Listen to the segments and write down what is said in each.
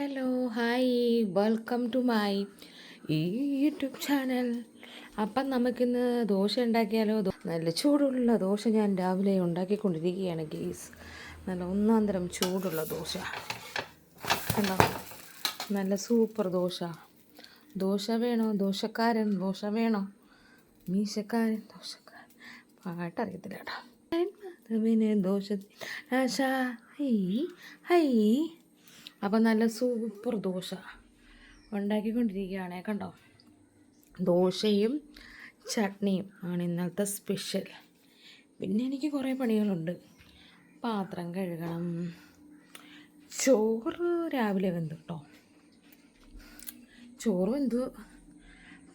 Hello hi welcome to my YouTube channel. അപ്പം നമുക്കിന്ന് ദോശ ഉണ്ടാക്കിയാലോ? നല്ല ചൂടുള്ള ദോശ ഞാൻ രാവിലെ ഉണ്ടാക്കിക്കൊണ്ടിരിക്കുകയാണ് ഗീസ്. നല്ല ഒന്നാം തരം ചൂടുള്ള ദോശ കണ്ടോ, നല്ല സൂപ്പർ ദോശ. ദോശ വേണോ ദോശക്കാരൻ, ദോശ വേണോ മീശക്കാരൻ, ദോശക്കാരൻ. പാട്ടറിയത്തില്ല കേട്ടോ. ദോശ ആശ ഹൈ ഹൈ. അപ്പം നല്ല സൂപ്പർ ദോശ ഉണ്ടാക്കിക്കൊണ്ടിരിക്കുകയാണേ കണ്ടോ. ദോശയും ചട്നിയും ആണ് ഇന്നത്തെ സ്പെഷ്യൽ. പിന്നെ എനിക്ക് കുറേ പണികളുണ്ട്. പാത്രം കഴുകണം, ചോറ് രാവിലെ വെന്തു കേട്ടോ, ചോറ് വെന്തു.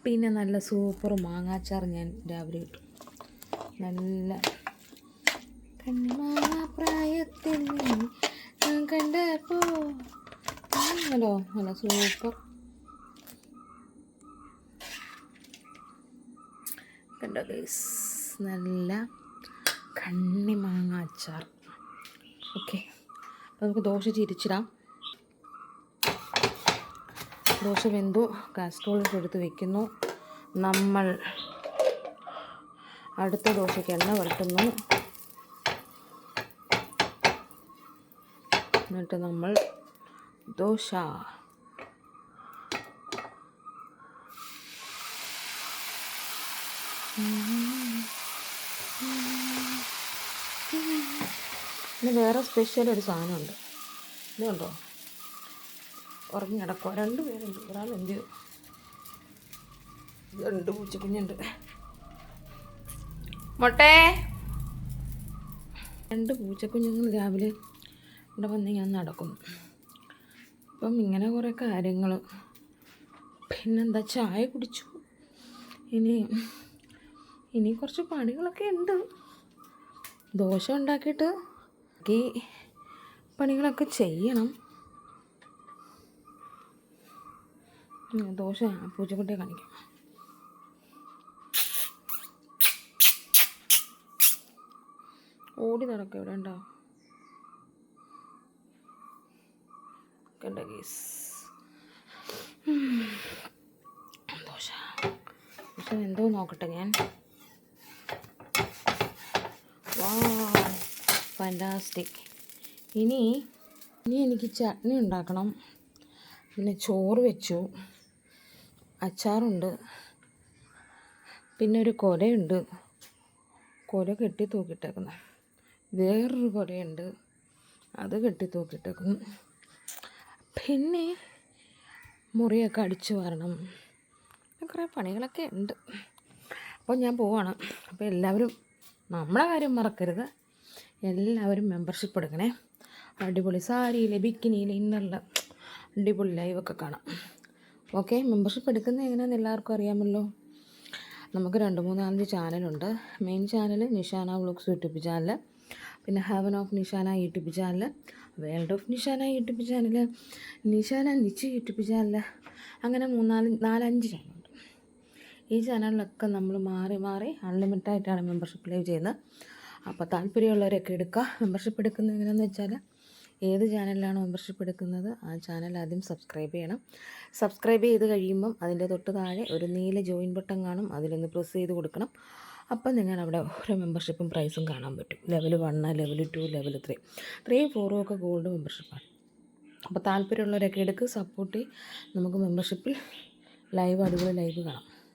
പിന്നെ നല്ല സൂപ്പർ മാങ്ങാച്ചാർ ഞാൻ രാവിലെ ഇട്ടു. നല്ല കണ്ണിമാങ്ങ പ്രായത്തിൽ കണ്ടപ്പോ ഹലോ നല്ല സൂപ്പർ കണ്ടോ ഗൈസ്, നല്ല കണ്ണിമാങ്ങ അച്ചാർ. ഓക്കെ, അപ്പോൾ നമുക്ക് ദോശ ചിരിച്ചിടാം. ദോശ വെന്തു, കാസ്ട്രോളിൽ എടുത്ത് വെക്കുന്നു. നമ്മൾ അടുത്ത ദോശയ്ക്ക് എണ്ണ പുരട്ടുന്നു. എന്നിട്ട് നമ്മൾ ദോശ പിന്നെ വേറെ സ്പെഷ്യൽ ഒരു സാധനമുണ്ട്. ഇതുണ്ടോ, ഉറങ്ങി കിടക്കുക. 2 പേരുണ്ട്. ഒരാൾ എന്ത് 2 പൂച്ചക്കുഞ്ഞുണ്ട്. മൊട്ടേ 2 പൂച്ചക്കുഞ്ഞുങ്ങൾ രാവിലെ ഇവിടെ വന്ന് ഞാൻ നടക്കുന്നു. അപ്പം ഇങ്ങനെ കുറേ കാര്യങ്ങൾ. പിന്നെന്താ, ചായ കുടിച്ചു. ഇനി കുറച്ച് പണികളൊക്കെ ഉണ്ട്. ദോശ ഉണ്ടാക്കിയിട്ട് ഈ പണികളൊക്കെ ചെയ്യണം. ദോശ പൂച്ചക്കുട്ടിയെ കാണിക്കാം. ഓടി നടക്കുക ഇവിടെ ഉണ്ടോ കണ്ട ഗീസ്. ദോശ ദോശ എന്തോ നോക്കട്ടെ ഞാൻ. വാവ്, ഫാന്റാസ്റ്റിക്. ഇനി എനിക്ക് ചട്നി ഉണ്ടാക്കണം. പിന്നെ ചോറ് വെച്ചു, അച്ചാറുണ്ട്, പിന്നെ ഒരു കൊലയുണ്ട്. കൊല കെട്ടി തൂക്കിയിട്ടേക്കുന്നു. വേറൊരു കൊലയുണ്ട്, അത് കെട്ടി തൂക്കിയിട്ടേക്കുന്നു. പിന്നെ മുറിയൊക്കെ അടിച്ചു വാരണം. കുറേ പണികളൊക്കെ ഉണ്ട്. അപ്പോൾ ഞാൻ പോവാണ്. അപ്പോൾ എല്ലാവരും നമ്മളെ കാര്യം മറക്കരുത്. എല്ലാവരും മെമ്പർഷിപ്പ് എടുക്കണേ. അടിപൊളി സാരിയിലെ ബിക്കിനിയിലെ ഇന്നല്ല അടിപൊളി ലൈവൊക്കെ കാണാം. ഓക്കെ, മെമ്പർഷിപ്പ് എടുക്കുന്നത് എങ്ങനെയാണെന്ന് എല്ലാവർക്കും അറിയാമല്ലോ. നമുക്ക് 2-3-4 ചാനലുണ്ട്. Main channel Nishana vlogs YouTube channel, പിന്നെ heaven of Nishana YouTube channel, world of Nishana YouTube channel, Nishana niche YouTube channel, അങ്ങനെ 4-5 ചാനലുണ്ട്. ഈ ചാനലിലൊക്കെ നമ്മൾ മാറി മാറി അൺലിമിറ്റഡായിട്ടാണ് മെമ്പർഷിപ്പ് ലൈവ് ചെയ്യുന്നത്. അപ്പോൾ താല്പര്യമുള്ളവരൊക്കെ എടുക്കുക. മെമ്പർഷിപ്പ് എടുക്കുന്നത് എങ്ങനെയാണെന്ന് വെച്ചാൽ, ഏത് ചാനലിലാണ് മെമ്പർഷിപ്പ് എടുക്കുന്നത് ആ ചാനൽ ആദ്യം സബ്സ്ക്രൈബ് ചെയ്യണം. സബ്സ്ക്രൈബ് ചെയ്ത് കഴിയുമ്പം അതിൻ്റെ തൊട്ട് താഴെ ഒരു നീല ജോയിൻ ബട്ടൺ കാണും. അതിലൊന്ന് പ്രസ് ചെയ്ത് കൊടുക്കണം. അപ്പം നിങ്ങൾ അവിടെ ഓരോ മെമ്പർഷിപ്പും പ്രൈസും കാണാൻ പറ്റും. ലെവൽ 1, ലെവൽ 2, ലെവൽ 3, 3, 4 ഒക്കെ ഗോൾഡ് മെമ്പർഷിപ്പാണ്. അപ്പോൾ താല്പര്യമുള്ളവരൊക്കെ എടുക്കുക, സപ്പോർട്ട് ചെയ്യും. നമുക്ക് മെമ്പർഷിപ്പിൽ ലൈവ്, അടിപൊളി ലൈവ് കാണാം.